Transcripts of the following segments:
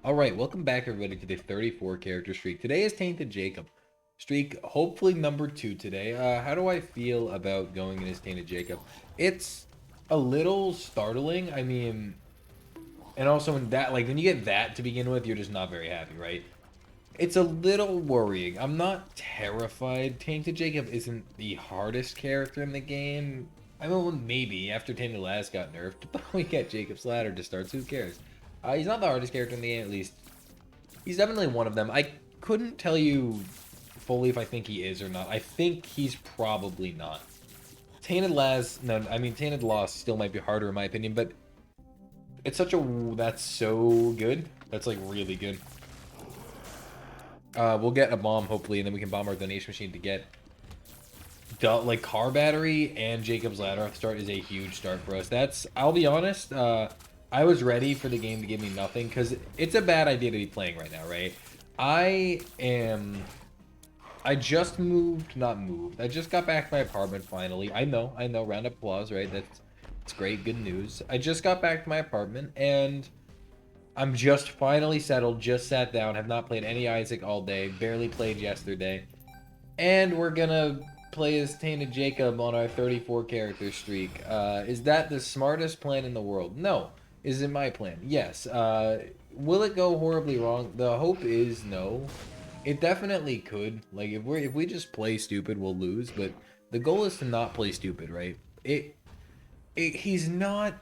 Alright, welcome back everybody to the 34 character streak. Today is Tainted Jacob. Streak, hopefully number 2 today. How do I feel about going in as Tainted Jacob? It's a little startling. I mean, and also when that, like, when you get that to begin with, you're just not very happy, right? It's a little worrying. I'm not terrified. Tainted Jacob isn't the hardest character in the game. I mean, well, maybe after Tainted Laz got nerfed, but we get Jacob's Ladder to start, so who cares? He's not the hardest character in the game, at least. He's definitely one of them. I couldn't tell you fully if I think he is or not. I think he's probably not. Tainted Laz, no, I mean, Tainted Lost still might be harder in my opinion, but it's such a, that's so good. That's like really good. We'll get a bomb hopefully, and then we can bomb our donation machine to get like car battery and Jacob's Ladder off the start is a huge start for us. That's, I'll be honest, I was ready for the game to give me nothing because it's a bad idea to be playing right now, right? I am, I just moved, not moved. I just got back to my apartment finally. I know, round of applause, right? That's great, good news. I just got back to my apartment and I'm just finally settled, just sat down, have not played any Isaac all day, barely played yesterday. And we're gonna play as Tainted Jacob on our 34 character streak. Is that the smartest plan in the world? No. Is it my plan? Yes. Will it go horribly wrong? The hope is no. It definitely could. Like if we just play stupid, we'll lose. But the goal is to not play stupid, right? He's not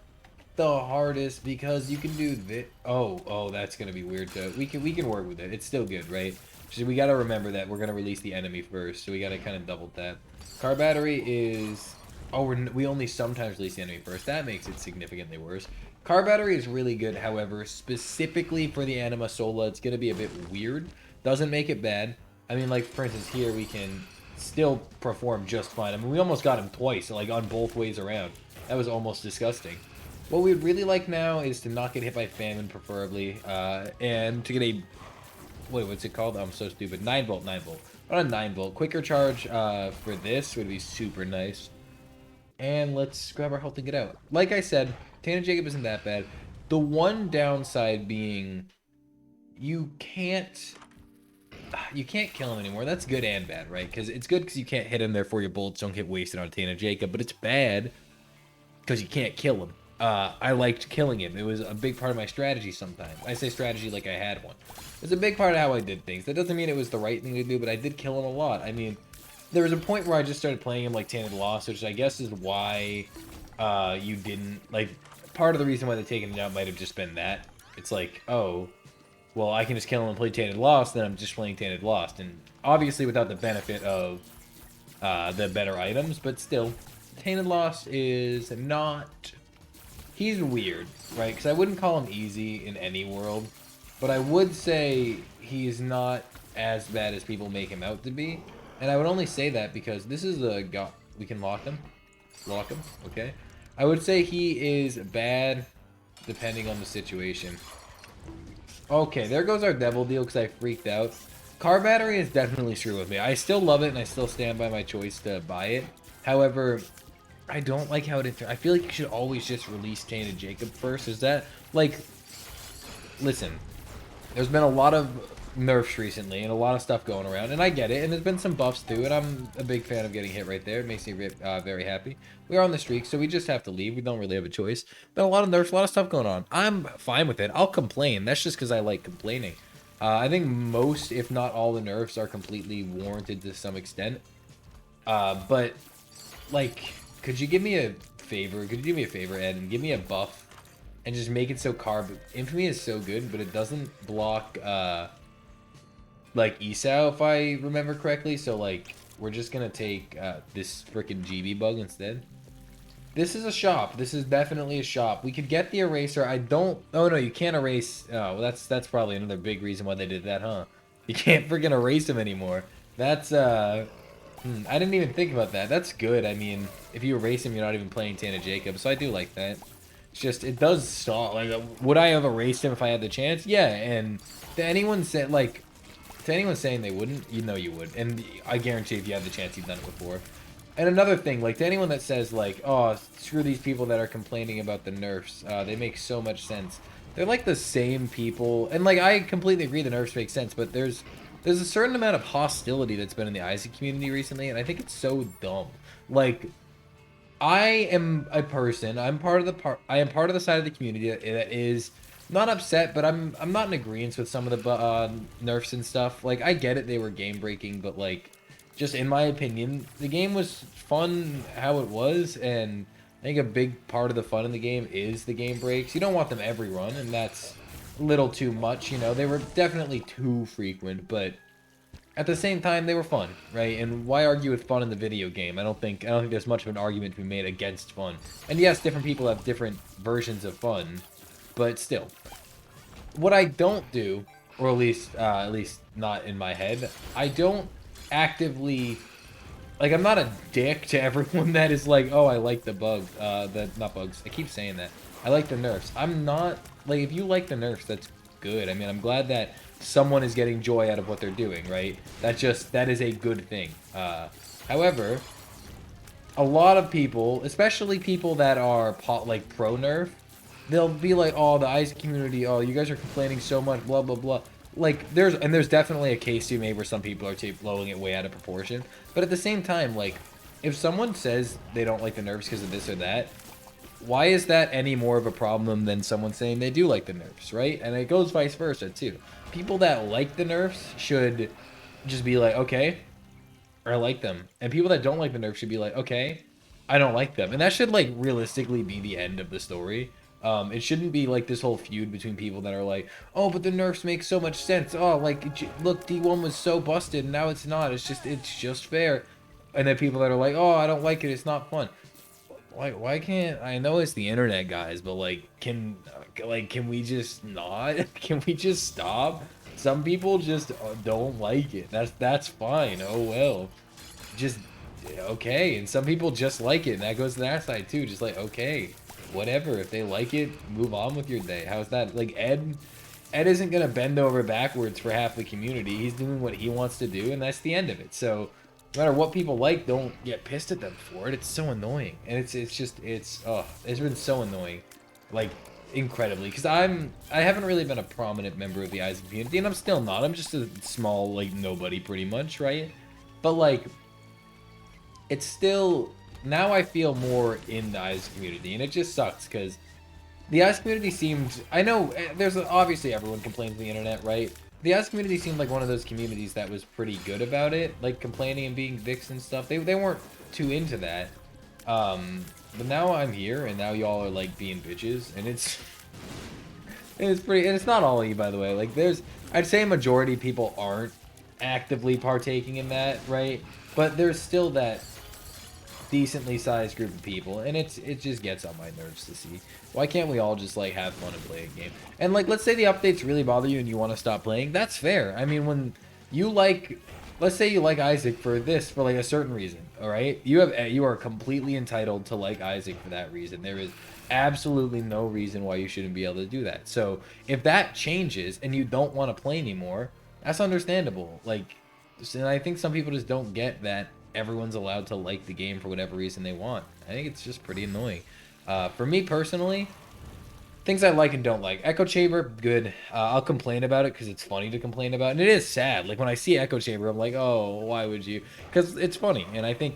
the hardest because you can do this. Oh, that's gonna be weird. We can work with it. It's still good, right? So we gotta remember that we're gonna release the enemy first, so we gotta kind of double tap. Car battery is. Oh, we only sometimes release the enemy first. That makes it significantly worse. Car battery is really good, however, specifically for the Anima Sola, it's gonna be a bit weird. Doesn't make it bad. I mean, like for instance, here we can still perform just fine. I mean, we almost got him twice, like on both ways around. That was almost disgusting. What we'd really like now is to not get hit by famine, preferably, and to get a... Wait, what's it called? I'm so stupid. 9 volt, 9 volt. Not a 9 volt. Quicker charge for this would be super nice. And let's grab our health and get out. Like I said, Tainted Jacob isn't that bad. The one downside being you can't kill him anymore. That's good and bad, right? Because it's good because you can't hit him, therefore your bullets don't get wasted on Tainted Jacob, but it's bad because you can't kill him. I liked killing him. It was a big part of my strategy sometimes. I say strategy like I had one. It's a big part of how I did things. That doesn't mean it was the right thing to do, but I did kill him a lot. I mean, there was a point where I just started playing him like Tainted Lost, which I guess is why you didn't, like, part of the reason why they're taking it out might have just been that. It's like, oh, well, I can just kill him and play Tainted Lost, then I'm just playing Tainted Lost. And obviously without the benefit of the better items, but still, Tainted Lost is not... He's weird, right? Because I wouldn't call him easy in any world, but I would say he's not as bad as people make him out to be. And I would only say that because this is a... We can lock him. Lock him, okay. I would say he is bad depending on the situation. Okay, there goes our devil deal because I freaked out. Car battery is definitely screwing with me. I still love it and I still stand by my choice to buy it. However, I don't like how it... I feel like you should always just release Tainted Jacob first. Is that... Like... Listen. There's been a lot of nerfs recently and a lot of stuff going around. And I get it. And there's been some buffs too. And I'm a big fan of getting hit right there. It makes me very happy. We are on the streak, so we just have to leave. We don't really have a choice. Been a lot of nerfs, a lot of stuff going on. I'm fine with it. I'll complain. That's just because I like complaining. I think most, if not all, the nerfs are completely warranted to some extent. But, like... Could you give me a favor? Could you do me a favor, Ed, and give me a buff and just make it so Infamy is so good, but it doesn't block, like, ESAO, if I remember correctly. So, like, we're just gonna take this freaking GB bug instead. This is a shop. This is definitely a shop. We could get the eraser. I don't... Oh, no, you can't erase... Oh, well, that's probably another big reason why they did that, huh? You can't freaking erase him anymore. That's, I didn't even think about that. That's good. I mean, if you erase him, you're not even playing Tainted Jacob, so I do like that. It's just, it does stall. Like, would I have erased him if I had the chance? Yeah, and to anyone say, like, to anyone saying they wouldn't, you know you would. And I guarantee if you had the chance, you've done it before. And another thing, like, to anyone that says, like, oh, screw these people that are complaining about the nerfs, they make so much sense. they're like the same people, and like I completely agree the nerfs make sense, but there's a certain amount of hostility that's been in the Isaac community recently, and I think it's so dumb. Like, I am a person. I am part of the side of the community that is not upset, but I'm not in agreement with some of the nerfs and stuff. Like, I get it, they were game breaking, but like, just in my opinion, the game was fun how it was, and I think a big part of the fun in the game is the game breaks. You don't want them every run, and that's a little too much. You know, they were definitely too frequent, but at the same time, they were fun, right? And why argue with fun in the video game? I don't think there's much of an argument to be made against fun. And yes, different people have different versions of fun, but still. What I don't do, or at least not in my head, I don't actively, like, I'm not a dick to everyone that is like, oh, I like the not bugs. I keep saying that. I like the nerfs. I'm not, like, if you like the nerfs, that's good. I mean, I'm glad that someone is getting joy out of what they're doing, right? That is a good thing. However, a lot of people, especially people that are like pro nerf, they'll be like, oh, the Isaac community, oh, you guys are complaining so much, blah blah blah. Like, there's definitely a case to be made where some people are blowing it way out of proportion, but at the same time, like, if someone says they don't like the nerfs because of this or that, why is that any more of a problem than someone saying they do like the nerfs, right? And it goes vice versa too. People that like the nerfs should just be like, okay, I like them. And people that don't like the nerfs should be like, okay, I don't like them. And that should, like, realistically be the end of the story. It shouldn't be like this whole feud between people that are like, oh, but the nerfs make so much sense. Oh, like, look, D1 was so busted, and now it's not. It's just fair. And then people that are like, oh, I don't like it. It's not fun. Why can't, I know it's the internet, guys, but like can we just not? Can we just stop? Some people just don't like it. That's fine. Oh well. Just okay. And some people just like it, and that goes to that side too. Just like, okay, whatever. If they like it, move on with your day. How's that? Like, Ed isn't gonna bend over backwards for half the community. He's doing what he wants to do, and that's the end of it. So no matter what people like, don't get pissed at them for it. It's so annoying, and it's been so annoying, like, incredibly, because I haven't really been a prominent member of the Isaac community, and I'm still not. I'm just a small, like, nobody pretty much, right? But like, it's still, now I feel more in the Isaac community, and it just sucks because the Isaac community seemed, I know there's obviously everyone complains on the internet, right? The Isaac community seemed like one of those communities that was pretty good about it, like complaining and being dicks and stuff. They weren't too into that. But now I'm here, and now y'all are like being bitches, and it's pretty, and it's not all of you, by the way. Like, I'd say a majority of people aren't actively partaking in that, right? But there's still that decently sized group of people, and it just gets on my nerves to see. Why can't we all just, like, have fun and play a game? And, like, let's say the updates really bother you and you want to stop playing. That's fair. I mean, when you like, let's say you like Isaac for like a certain reason, all right? You are completely entitled to like Isaac for that reason. There is absolutely no reason why you shouldn't be able to do that. So if that changes and you don't want to play anymore, that's understandable. Like, and I think some people just don't get that everyone's allowed to like the game for whatever reason they want. I think it's just pretty annoying. For me personally, things I like and don't like. Echo Chamber, good. I'll complain about it because it's funny to complain about. And it is sad. Like, when I see Echo Chamber, I'm like, oh, why would you? Because it's funny. And I think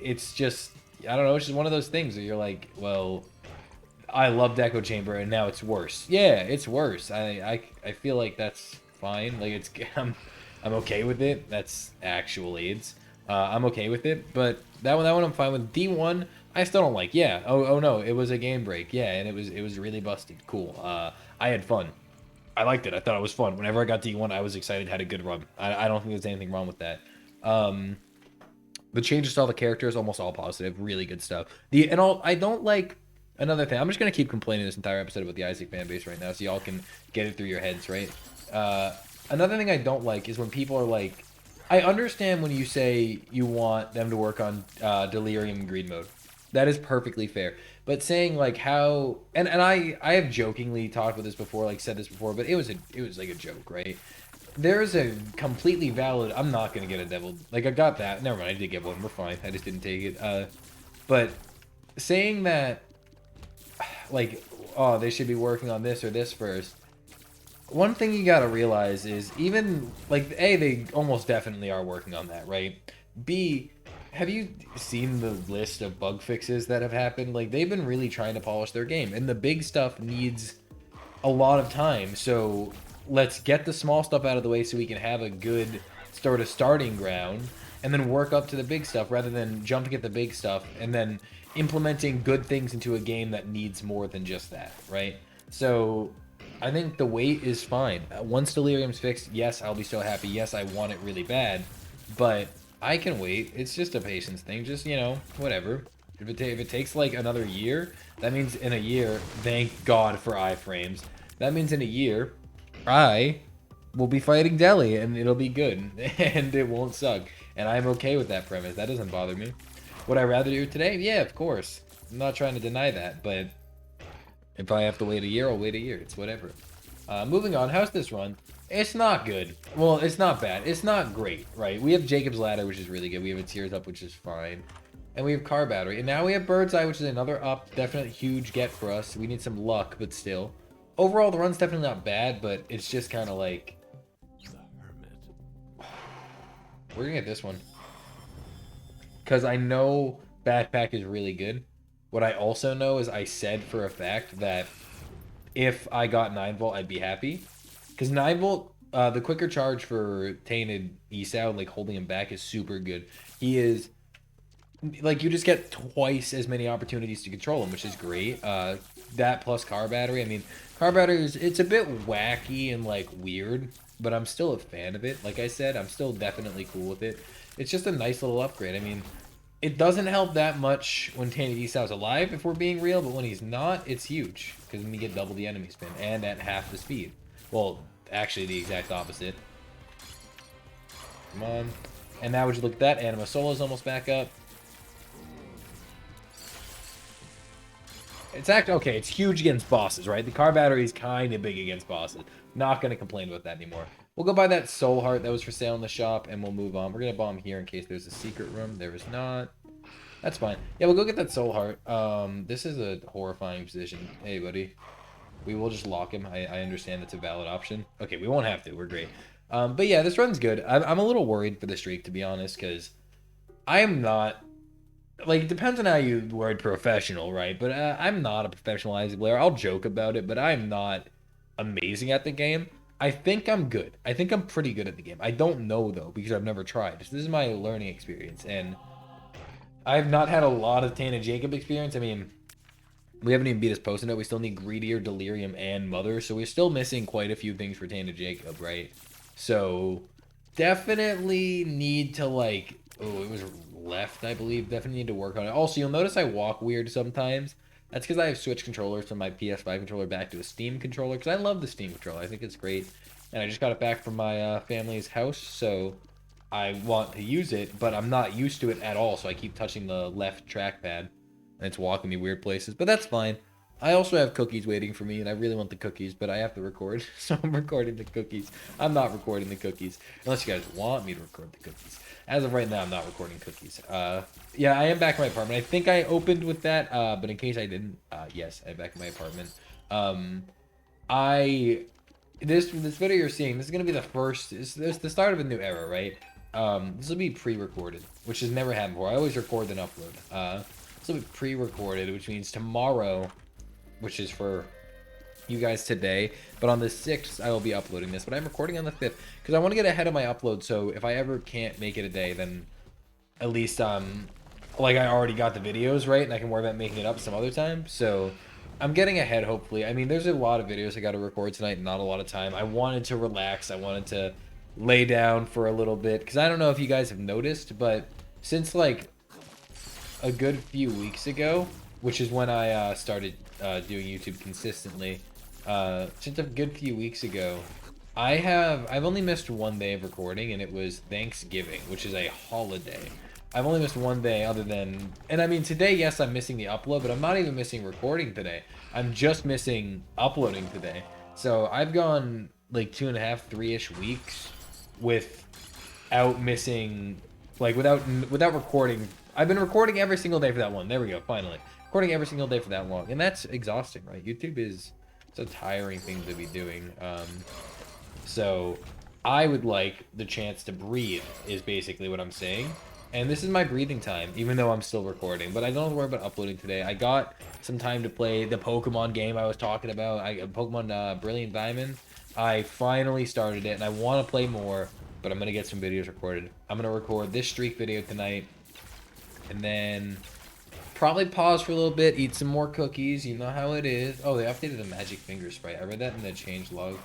it's just, I don't know, it's just one of those things where you're like, well, I loved Echo Chamber and now it's worse. Yeah, it's worse. I feel like that's fine. Like, it's, I'm okay with it. That's actual AIDS. I'm okay with it. But that one I'm fine with. D1, I still don't like. Yeah. Oh no, it was a game break. Yeah, and it was really busted. Cool. I had fun. I liked it. I thought it was fun. Whenever I got D1, I was excited. Had a good run. I don't think there's anything wrong with that. The changes to all the characters, almost all positive. Really good stuff. I don't like another thing. I'm just gonna keep complaining this entire episode about the Isaac fan base right now, so y'all can get it through your heads, right? Another thing I don't like is when people are like, I understand when you say you want them to work on Delirium and Greed mode. That is perfectly fair. But saying like how, and I have jokingly talked about this before, like said this before, but it was like a joke, right? There's a completely valid, I'm not gonna get a devil, like I got that, never mind, I did get one, we're fine, I just didn't take it. But saying that, like, oh, they should be working on this or this first. One thing you gotta realize is even, like, A, they almost definitely are working on that, right? B, have you seen the list of bug fixes that have happened? Like, they've been really trying to polish their game, and the big stuff needs a lot of time. So let's get the small stuff out of the way so we can have a good sort of starting ground and then work up to the big stuff rather than jumping at the big stuff and then implementing good things into a game that needs more than just that, right? So I think the wait is fine. Once Delirium's fixed, yes, I'll be so happy. Yes, I want it really bad, but I can wait. It's just a patience thing. Just, you know, whatever. If it takes like another year, that means in a year, thank God for iframes. That means in a year, I will be fighting Deli and it'll be good and it won't suck. And I'm okay with that premise. That doesn't bother me. Would I rather do it today? Yeah, of course. I'm not trying to deny that, but if I have to wait a year, I'll wait a year. It's whatever. Moving on, how's this run? It's not good. Well, it's not bad. It's not great, right? We have Jacob's Ladder, which is really good. We have a Tears Up, which is fine. And we have Car Battery. And now we have Bird's Eye, which is another up. Definitely huge get for us. We need some luck, but still. Overall, the run's definitely not bad, but it's just kind of like... We're going to get this one. Because I know Backpack is really good. What I also know is I said for a fact that if I got 9-volt, I'd be happy. Because 9-volt, the quicker charge for Tainted Esau, like holding him back, is super good. He is... Like, you just get twice as many opportunities to control him, which is great. That plus Car Battery. I mean, Car Battery it's a bit wacky and, like, weird, but I'm still a fan of it. Like I said, I'm still definitely cool with it. It's just a nice little upgrade. I mean, it doesn't help that much when Tainted Esau's alive, if we're being real, but when he's not, it's huge. Because then we get double the enemy spin, and at half the speed. Well, actually, the exact opposite. Come on. And now would you look at that? Anima Solo's almost back up. It's actually, okay, it's huge against bosses, right? The Car Battery is kind of big against bosses. Not going to complain about that anymore. We'll go buy that Soul Heart that was for sale in the shop, and we'll move on. We're going to bomb here in case there's a secret room. There is not. That's fine. Yeah, we'll go get that Soul Heart. This is a horrifying position. Hey, buddy. We will just lock him. I understand it's a valid option. Okay, we won't have to. We're great. But yeah, this run's good. I'm a little worried for the streak, to be honest, because I am not... Like, it depends on how you word professional, right? But I'm not a professional IZ player. I'll joke about it, but I'm not amazing at the game. I think I'm good. I think I'm pretty good at the game. I don't know, though, because I've never tried. This is my learning experience, and I've not had a lot of Tainted Jacob experience. I mean, we haven't even beat his post note. We still need Greedier, Delirium, and Mother, so we're still missing quite a few things for Tainted Jacob, right? So, definitely need to, like... Oh, it was left, I believe. Definitely need to work on it. Also, you'll notice I walk weird sometimes. That's because I have switched controllers from my PS5 controller back to a Steam controller, because I love the Steam controller. I think it's great. And I just got it back from my family's house, so I want to use it, but I'm not used to it at all, so I keep touching the left trackpad, and it's walking me weird places. But that's fine. I also have cookies waiting for me, and I really want the cookies, but I have to record, so I'm recording the cookies. I'm not recording the cookies, unless you guys want me to record the cookies. As of right now, I'm not recording cookies. Yeah, I am back in my apartment. I think I opened with that, but in case I didn't, yes, I'm back in my apartment. This video you're seeing, this is gonna be the first, it's the start of a new era, right? This will be pre-recorded, which has never happened before. I always record then upload. This will be pre-recorded, which means tomorrow, which is for you guys today, but on the 6th I will be uploading this, but I'm recording on the 5th because I want to get ahead of my upload, so if I ever can't make it a day, then at least like I already got the videos right and I can worry about making it up some other time. So I'm getting ahead, hopefully. I mean, there's a lot of videos I got to record tonight, not a lot of time. I wanted to relax. I wanted to lay down for a little bit because I don't know if you guys have noticed, but since like a good few weeks ago, which is when I started doing YouTube consistently, since a good few weeks ago, I've only missed one day of recording, and it was Thanksgiving, which is a holiday. I've only missed one day other than, and I mean today, yes, I'm missing the upload, but I'm not even missing recording today. I'm just missing uploading today. So I've gone like 2.5, 3-ish weeks without missing, like without recording. I've been recording every single day for that one. There we go, finally. recording every single day for that long, and that's exhausting, right? YouTube is it's a tiring thing to be doing. So I would like the chance to breathe is basically what I'm saying. And this is my breathing time, even though I'm still recording. But I don't have to worry about uploading today. I got some time to play the Pokemon game I was talking about. Pokemon Brilliant Diamond. I finally started it, and I want to play more, but I'm going to get some videos recorded. I'm going to record this streak video tonight, and then probably pause for a little bit, eat some more cookies. You know how it is. Oh, they updated the Magic Finger Sprite. I read that in the change log.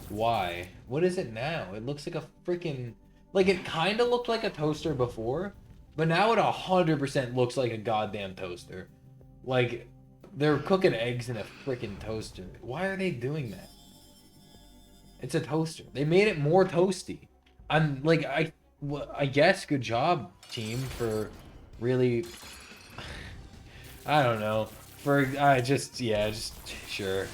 Why? What is it now? It looks like a freaking... Like, it kind of looked like a toaster before, but now it 100% looks like a goddamn toaster. Like, they're cooking eggs in a freaking toaster. Why are they doing that? It's a toaster. They made it more toasty. I'm like, I guess good job, team, for really... I don't know. Just sure.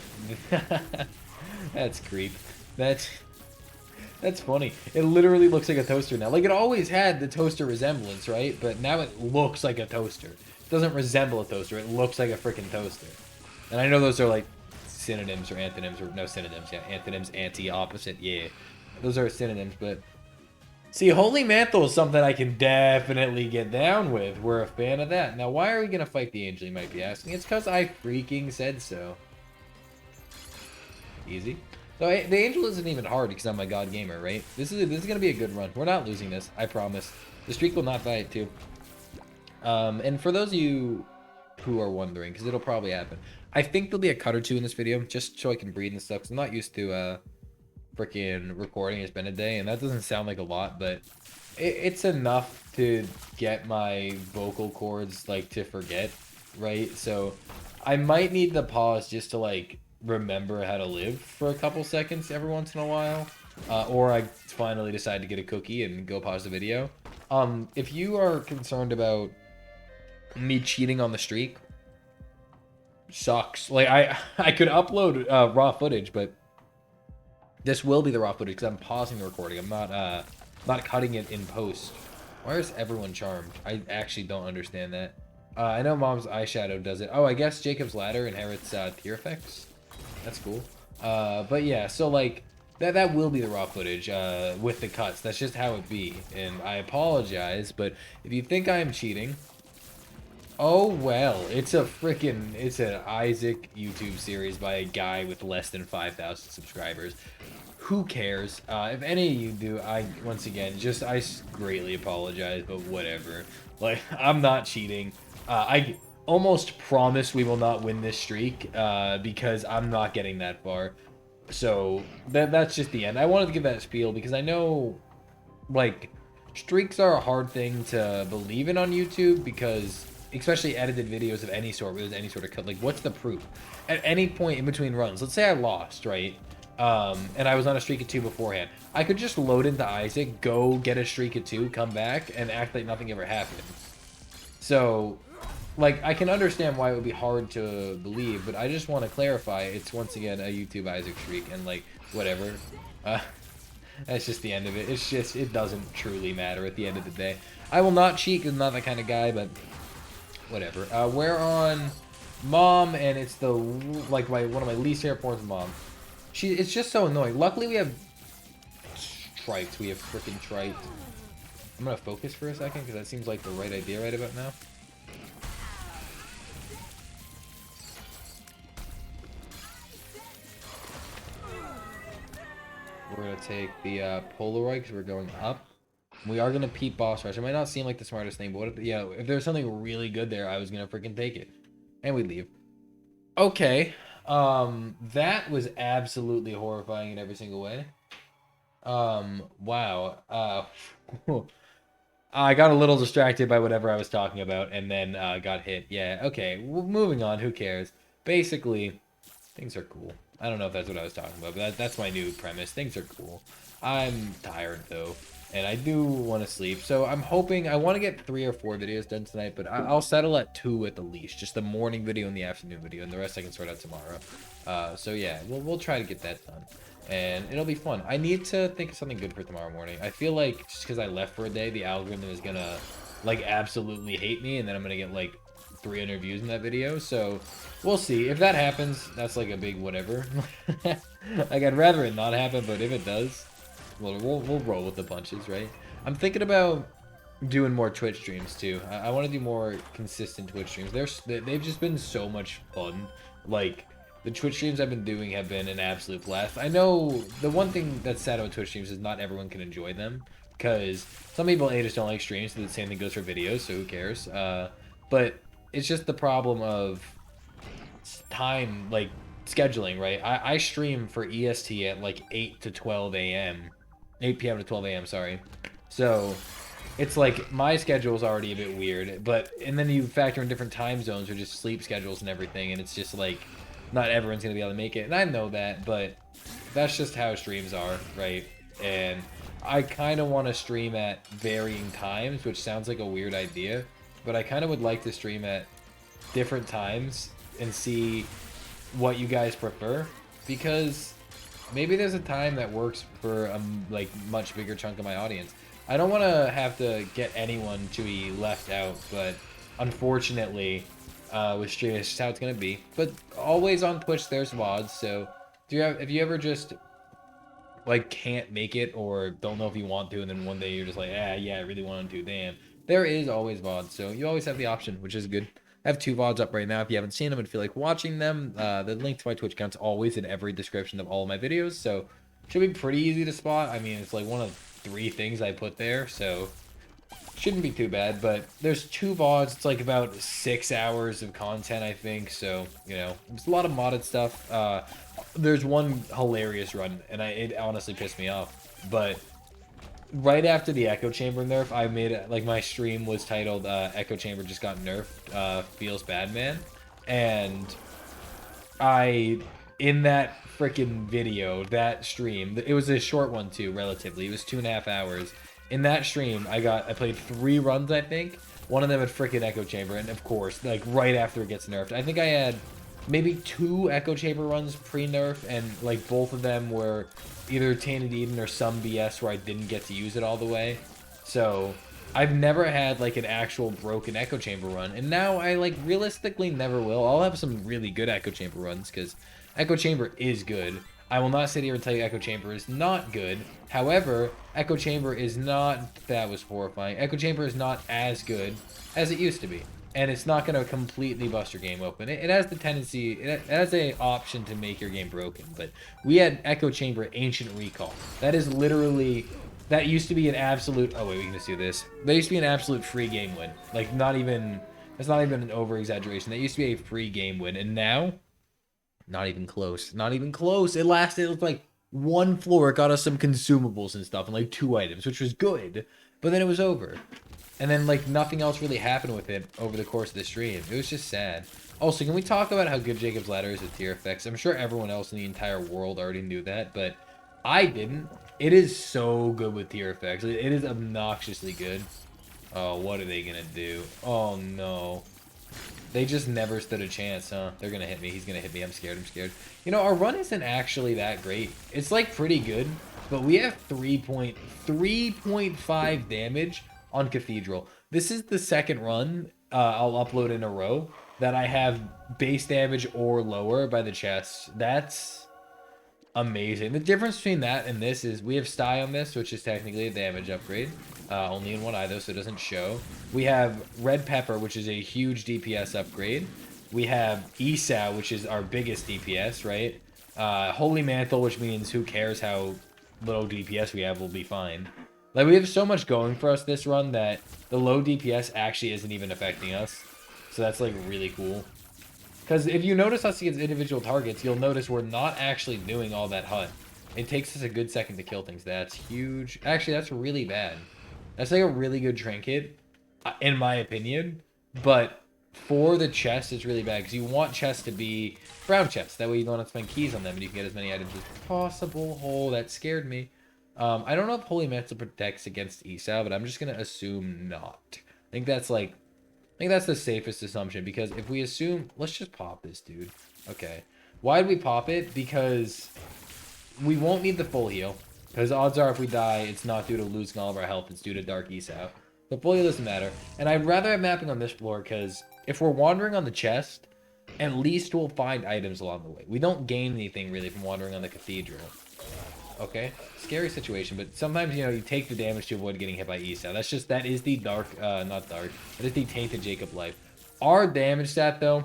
That's creep. That's funny. It literally looks like a toaster now. Like, it always had the toaster resemblance, right? But now it looks like a toaster. It doesn't resemble a toaster. It looks like a freaking toaster. And I know those are like synonyms or antonyms, or no, synonyms. Yeah, antonyms, anti, opposite. Yeah, those are synonyms. But see, Holy Mantle is something I can definitely get down with. We're a fan of that. Now, why are we gonna fight the angel? You might be asking. It's because I freaking said so. Easy. So the angel isn't even hard because I'm a god gamer, right? This is gonna be a good run. We're not losing this, I promise. The streak will not die at 2. And for those of you who are wondering, because it'll probably happen, I think there'll be a cut or two in this video just so I can breathe and stuff. Cause I'm not used to freaking recording. It's been a day, and that doesn't sound like a lot, but it's enough to get my vocal cords like to forget, right? So I might need to pause just to like remember how to live for a couple seconds every once in a while, or I finally decide to get a cookie and go pause the video. If you are concerned about me cheating on the streak, sucks. Like I could upload raw footage, but this will be the raw footage because I'm pausing the recording. I'm not cutting it in post. Why is everyone charmed? I actually don't understand that. I know Mom's eyeshadow does it. Oh, I guess Jacob's Ladder inherits tear effects. That's cool. But yeah, so like that will be the raw footage with the cuts. That's just how it be. And I apologize, but if you think I am cheating, oh well. It's an Isaac YouTube series by a guy with less than 5,000 subscribers. Who cares? If any of you do, I greatly apologize, but whatever. Like, I'm not cheating. I almost promise we will not win this streak because I'm not getting that far. So that's just the end. I wanted to give that spiel because I know, like, streaks are a hard thing to believe in on YouTube because, especially edited videos of any sort, where there's any sort of cut, like, what's the proof? At any point in between runs, let's say I lost, right? And I was on a streak of 2 beforehand. I could just load into Isaac, go get a streak of 2, come back, and act like nothing ever happened. So, like, I can understand why it would be hard to believe, but I just want to clarify, it's once again a YouTube Isaac streak, and like, whatever. That's just the end of it. It's just, it doesn't truly matter at the end of the day. I will not cheat because I'm not that kind of guy, but whatever. We're on Mom, and it's the, like, one of my least favorite forms of Mom. It's just so annoying. Luckily, we have Trite. We have freaking Trite. I'm gonna focus for a second because that seems like the right idea right about now. We're gonna take the Polaroid because we're going up. We are gonna peep boss rush. It might not seem like the smartest thing, but what if, yeah, if there's something really good there, I was gonna freaking take it, and we leave. Okay. That was absolutely horrifying in every single way. Wow. I got a little distracted by whatever I was talking about and then got hit. Yeah, okay. Moving on, who cares? Basically, things are cool. I don't know if that's what I was talking about, but that's my new premise. Things are cool. I'm tired though, and I do want to sleep. So I'm hoping I want to get 3 or 4 videos done tonight, but I'll settle at 2 at the least. Just the morning video and the afternoon video, and the rest I can sort out tomorrow. So yeah, we'll try to get that done, and it'll be fun. I need to think of something good for tomorrow morning. I feel like just because I left for a day, the algorithm is gonna like absolutely hate me, and then I'm gonna get like 300 views in that video. So we'll see. If that happens, that's like a big whatever. Like, I'd rather it not happen, but if it does, well, we'll roll with the punches, right? I'm thinking about doing more Twitch streams too. I want to do more consistent Twitch streams. They've just been so much fun. Like, the Twitch streams I've been doing have been an absolute blast. I know the one thing that's sad about Twitch streams is not everyone can enjoy them, because some people just don't like streams. So the same thing goes for videos, so who cares? But it's just the problem of time, like scheduling, right? I stream for EST at like 8 to 12 a.m. 8 p.m. to 12 a.m. Sorry. So it's like my schedule is already a bit weird, and then you factor in different time zones or just sleep schedules and everything, and it's just like not everyone's gonna be able to make it, and I know that, but that's just how streams are, right? And I kind of want to stream at varying times, which sounds like a weird idea, but I kind of would like to stream at different times and see what you guys prefer, because maybe there's a time that works for a like much bigger chunk of my audience. I don't want to have to get anyone to be left out, but unfortunately, with streaming, it's just how it's gonna be. But always on Twitch, there's VODs. So if you ever just like can't make it or don't know if you want to, and then one day you're just like, yeah, I really want to, damn. There is always VODs, so you always have the option, which is good. I have 2 VODs up right now. If you haven't seen them and feel like watching them, the link to my Twitch account's always in every description of all of my videos, so should be pretty easy to spot. I mean, it's like one of 3 things I put there, so shouldn't be too bad. But there's 2 VODs. It's like about 6 hours of content, I think, so, you know, it's a lot of modded stuff. There's one hilarious run, and it honestly pissed me off, but right after the Echo Chamber nerf, I made it, like, my stream was titled Echo Chamber just got nerfed, feels bad, man. And in that freaking video, that stream, it was a short one too, relatively. It was 2.5 hours. In that stream, I played 3 runs, I think. One of them had freaking Echo Chamber, and of course, like, right after it gets nerfed. I think I had maybe 2 Echo Chamber runs pre-nerf, and, like, both of them were either Tainted Eden or some BS where I didn't get to use it all the way. So I've never had like an actual broken Echo Chamber run, and now I like realistically never will. I'll have some really good Echo Chamber runs because Echo Chamber is good. I will not sit here and tell you Echo Chamber is not good. However, Echo Chamber is not, that was horrifying. Echo Chamber is not as good as it used to be. And it's not going to completely bust your game open. It has the tendency, it has an option to make your game broken. But we had Echo Chamber Ancient Recall. That is literally, that used to be an absolute, oh wait, we can just do this. That used to be an absolute free game win. Like, not even, that's not even an over-exaggeration. That used to be a free game win. And now, not even close. Not even close. It lasted, it was like 1 floor. It got us some consumables and stuff and like 2 items, which was good. But then it was over. And then, like, nothing else really happened with it over the course of the stream. It was just sad. Also, can we talk about how good Jacob's Ladder is with tier effects? I'm sure everyone else in the entire world already knew that, but I didn't. It is so good with tier effects. It is obnoxiously good. Oh, what are they gonna do? Oh, no. They just never stood a chance, huh? They're gonna hit me. He's gonna hit me. I'm scared. I'm scared. You know, our run isn't actually that great. It's, like, pretty good, but we have 3.5 damage on Cathedral. This is the second run I'll upload in a row that I have base damage or lower by the chest. That's amazing. The difference between that and this is we have Sty on this, which is technically a damage upgrade. Only in one eye though, so it doesn't show. We have Red Pepper, which is a huge DPS upgrade. We have Esau, which is our biggest DPS, right? Holy Mantle, which means who cares how little DPS we have, we'll be fine. Like, we have so much going for us this run that the low DPS actually isn't even affecting us. So that's, like, really cool. Because if you notice us against individual targets, you'll notice we're not actually doing all that HUD. It takes us a good second to kill things. That's huge. Actually, that's really bad. That's, like, a really good trinket, in my opinion. But for the chest, it's really bad. Because you want chests to be brown chests. That way you don't have to spend keys on them and you can get as many items as possible. Oh, that scared me. I don't know if Holy Mantle protects against Esau, but I'm just gonna assume not. I think that's the safest assumption, because if we assume, let's just pop this dude. Okay. Why'd we pop it? Because we won't need the full heal. Because odds are if we die, it's not due to losing all of our health, it's due to Dark Esau. The full heal doesn't matter. And I'd rather have mapping on this floor because if we're wandering on the chest, at least we'll find items along the way. We don't gain anything really from wandering on the cathedral. Okay, scary situation, but sometimes, you know, you take the damage to avoid getting hit by Esau. That is the not dark, that is the Tainted Jacob life. Our damage stat, though,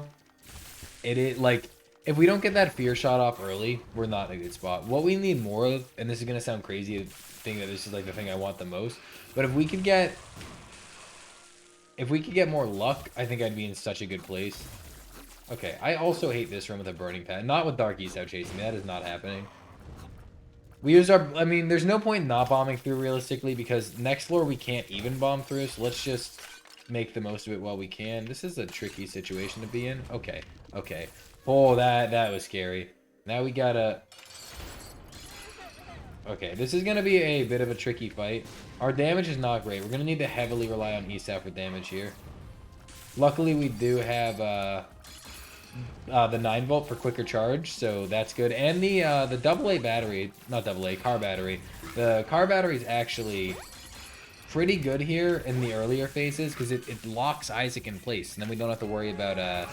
it is, like, if we don't get that fear shot off early, we're not in a good spot. What we need more of, and this is going to sound crazy to think that this is, like, the thing I want the most, but if we could get more luck, I think I'd be in such a good place. Okay, I also hate this room with a burning pad. Not with Dark Esau chasing me. That is not happening. We use our... I mean, there's no point in not bombing through, realistically, because next floor we can't even bomb through, so let's just make the most of it while we can. This is a tricky situation to be in. Okay, okay. Oh, that was scary. Now we gotta... Okay, this is going to be a bit of a tricky fight. Our damage is not great. We're going to need to heavily rely on Esau for damage here. Luckily, we do have the 9-volt for quicker charge, so that's good. And the AA battery, not AA, car battery. The car battery is actually pretty good here in the earlier phases because it locks Isaac in place, and then we don't have to worry about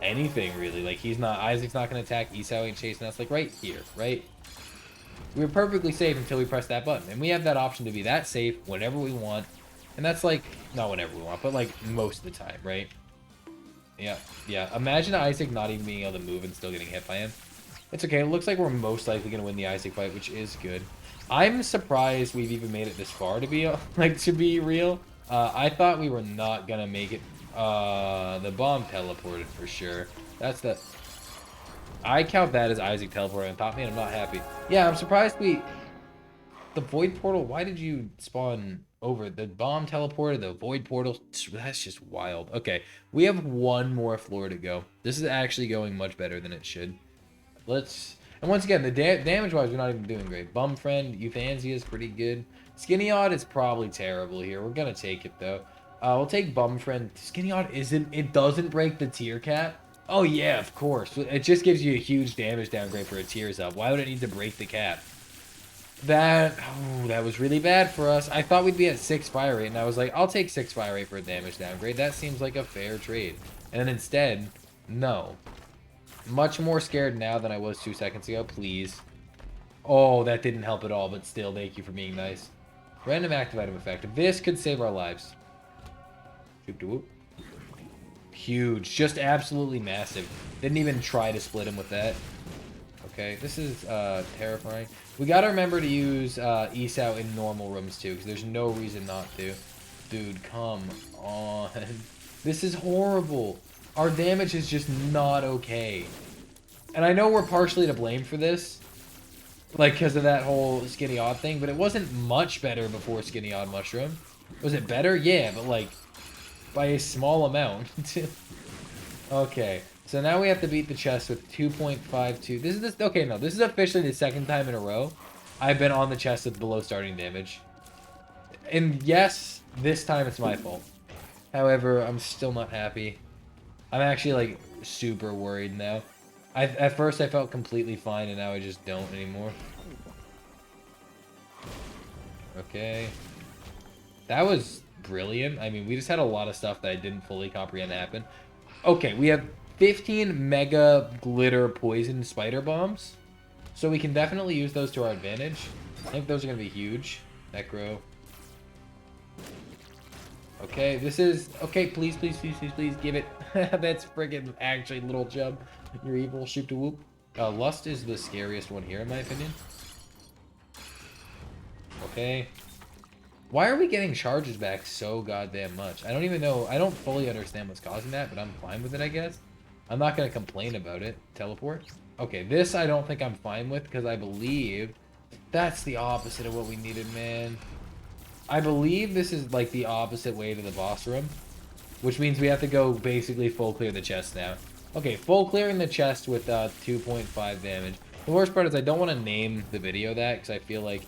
anything really. Like Isaac's not going to attack. Esau ain't chasing us. Like right here, right? We're perfectly safe until we press that button, and we have that option to be that safe whenever we want. And that's like, not whenever we want, but like most of the time, right? Yeah, yeah. Imagine Isaac not even being able to move and still getting hit by him. It's okay. It looks like we're most likely going to win the Isaac fight, which is good. I'm surprised we've even made it this far, to be real. I thought we were not going to make it. The bomb teleported for sure. That's the... I count that as Isaac teleporting on top of me, and I'm not happy. Yeah, I'm surprised we... The void portal, why did you spawn over? The bomb teleported, the void portal, that's just wild. Okay, we have one more floor to go. This is actually going much better than it should. Let's... And once again, the damage-wise, we're not even doing great. Bum Friend, Euthanasia is pretty good. Skinny Odd is probably terrible here. We're gonna take it, though. We'll take Bum Friend. Skinny Odd isn't... It doesn't break the tier cap. Oh, yeah, of course. It just gives you a huge damage downgrade for a tiers up. Why would it need to break the cap? That was really bad for us. I thought we'd be at 6 fire rate, and I was like, I'll take 6 fire rate for a damage downgrade. That seems like a fair trade. And then instead, no. Much more scared now than I was 2 seconds ago, please. Oh, that didn't help at all, but still, thank you for being nice. Random active item effect. This could save our lives. Shoop-de-whoop. Huge. Just absolutely massive. Didn't even try to split him with that. Okay, this is terrifying. We gotta remember to use Esau in normal rooms too, because there's no reason not to. Dude, come on. This is horrible. Our damage is just not okay. And I know we're partially to blame for this, like because of that whole Skinny Odd thing, but it wasn't much better before Skinny Odd Mushroom. Was it better? Yeah, but like by a small amount. Okay. So now we have to beat the chest with 2.52. This is officially the second time in a row I've been on the chest with below starting damage. And yes, this time it's my fault. However, I'm still not happy. I'm actually like super worried now. At first I felt completely fine, and now I just don't anymore. Okay. That was brilliant. I mean, we just had a lot of stuff that I didn't fully comprehend happen. Okay, we have 15 mega glitter poison spider bombs, so we can definitely use those to our advantage. I think those are gonna be huge. Necro. Okay, this is okay. Please, please, please, please, please give it. That's friggin' actually little Jub. You're evil. Shoot to whoop. Lust is the scariest one here, in my opinion. Okay. Why are we getting charges back so goddamn much? I don't even know. I don't fully understand what's causing that, but I'm fine with it, I guess. I'm not going to complain about it. Teleport. Okay, this I don't think I'm fine with because I believe that's the opposite of what we needed, man. I believe this is like the opposite way to the boss room, which means we have to go basically full clear the chest now. Okay, full clearing the chest with 2.5 damage. The worst part is I don't want to name the video that because I feel like,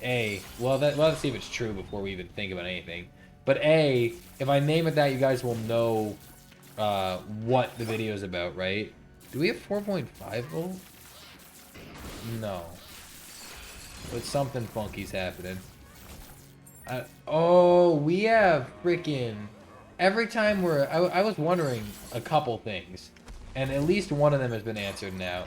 we'll have to see if it's true before we even think about anything. But if I name it that, you guys will know what the video is about, right? Do we have 4.5 volt? No. But something funky's happening. Oh, we have freaking every time I was wondering a couple things, and at least one of them has been answered now.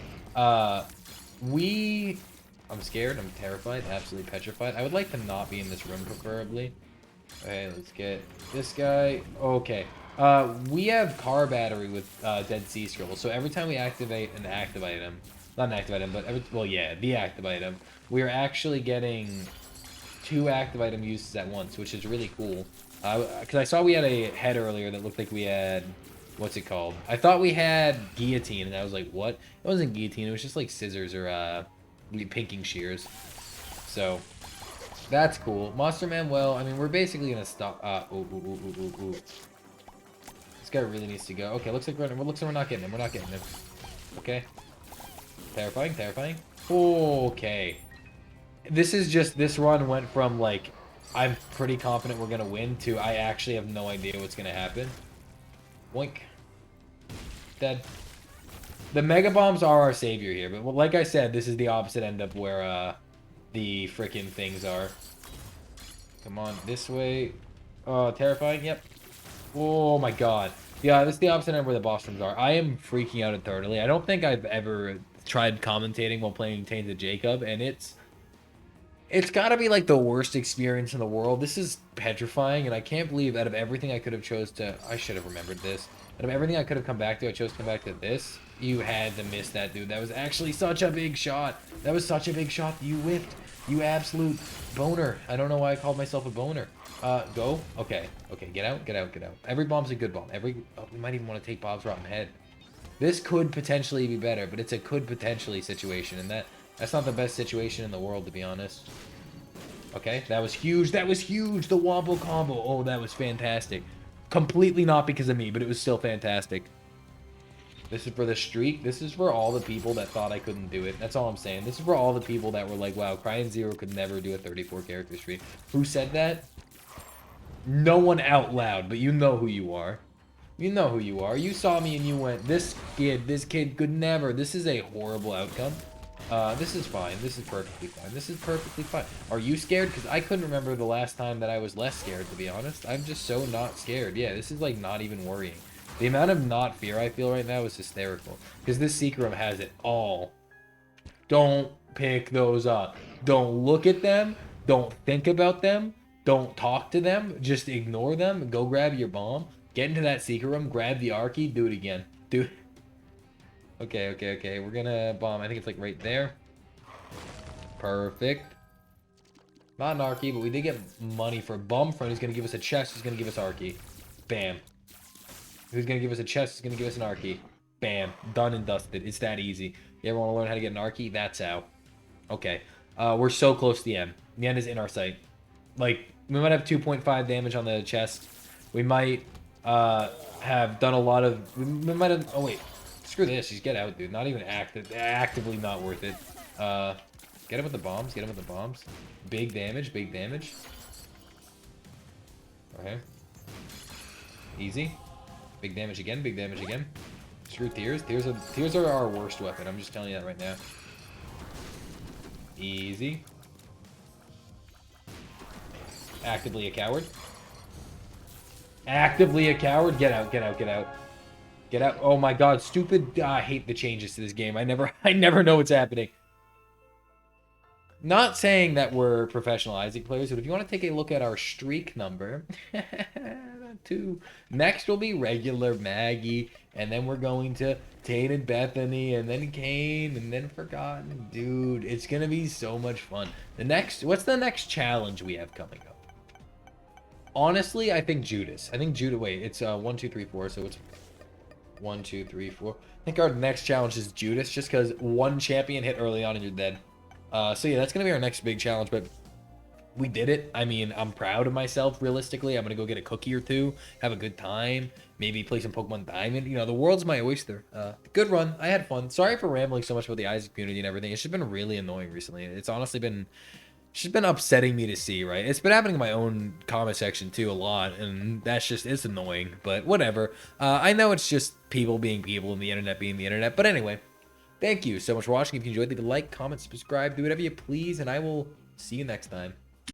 I'm scared, I'm terrified, absolutely petrified. I would like to not be in this room, preferably. Okay, let's get this guy. Okay. We have car battery with Dead Sea Scroll, so every time we activate an active item, not an active item, but well, yeah, the active item, we are actually getting 2 active item uses at once, which is really cool. Because I saw we had a head earlier that looked like we had, what's it called? I thought we had guillotine, and I was like, what? It wasn't guillotine, it was just like scissors or pinking shears. So, that's cool. Monster Man, well, I mean, we're basically gonna stop. Ooh. This guy really needs to go. Okay, looks like we're not getting him. We're not getting him. Okay. Terrifying. Okay. This run went from, like, I'm pretty confident we're gonna win to I actually have no idea what's gonna happen. Boink. Dead. The Mega Bombs are our savior here, but like I said, this is the opposite end of where, the freaking things are. Come on, this way. Oh, terrifying, yep. Oh my god. Yeah, this is the opposite end where the boss rooms are. I am freaking out thoroughly. I don't think I've ever tried commentating while playing Tainted Jacob, and it's gotta be like the worst experience in the world. This is petrifying, and I can't believe out of everything I could have chose to... I should have remembered this. Out of everything I could have come back to, I chose to come back to this. You had to miss that, dude. That was actually such a big shot. That was such a big shot that you whiffed. You absolute boner. I don't know why I called myself a boner. Go. Okay. Okay, get out. Every bomb's a good bomb. Oh, we might even want to take Bob's rotten head. This could potentially be better, but it's a could potentially situation, and that's not the best situation in the world, to be honest. Okay, that was huge. The wombo combo. Oh, that was fantastic. Completely not because of me, but it was still fantastic. This is for the streak. This is for all the people that thought I couldn't do it. That's all I'm saying. This is for all the people that were like, wow, Crying Zero could never do a 34 character streak. Who said that? No one out loud, but you know who you are. You know who you are. You saw me and you went, this kid could never. This is a horrible outcome. This is fine. This is perfectly fine. Are you scared? Because I couldn't remember the last time that I was less scared, to be honest. I'm just so not scared. Yeah, this is like not even worrying. The amount of not fear I feel right now is hysterical. Because this secret room has it all. Don't pick those up. Don't look at them. Don't think about them. Don't talk to them. Just ignore them. Go grab your bomb. Get into that secret room. Grab the Arky. Do it again. Okay. We're gonna bomb. I think it's like right there. Perfect. Not an Arky, but we did get money for Bum Friend. Who's gonna give us a chest. Who's gonna give us Arky. Bam. Who's gonna give us a chest? Who's gonna give us an Arky. Bam. Done and dusted. It's that easy. You ever want to learn how to get an Arky? That's how. Okay. We're so close to the end. The end is in our sight. Like, we might have 2.5 damage on the chest. We might have done a lot of... We might have... Oh, wait. Screw this. Just get out, dude. Not even actively not worth it. Get him with the bombs. Big damage. Okay. Easy. Big damage again. Screw tears. Tears are our worst weapon. I'm just telling you that right now. Easy. Actively a coward. Get out. Oh my god, stupid. I hate the changes to this game. I never know what's happening. Not saying that we're professional Isaac players, but if you want to take a look at our streak number, 2. Next will be regular Maggie, and then we're going to Tainted Bethany, and then Kane, and then Forgotten. Dude, it's gonna be so much fun. What's the next challenge we have coming up? Honestly, I think Judas. Wait, it's 1, 2, 3, 4, so it's 1, 2, 3, 4. I think our next challenge is Judas, just because one champion hit early on and you're dead. So yeah, that's gonna be our next big challenge, but we did it. I mean, I'm proud of myself, realistically. I'm gonna go get a cookie or 2, have a good time, maybe play some Pokemon Diamond. You know, the world's my oyster. Good run. I had fun. Sorry for rambling so much about the Isaac community and everything. It's just been really annoying recently. It's honestly been... It's just been upsetting me to see, right? It's been happening in my own comment section, too, a lot, and it's annoying, but whatever. I know it's just people being people and the internet being the internet, but anyway, thank you so much for watching. If you enjoyed, leave a like, comment, subscribe, do whatever you please, and I will see you next time.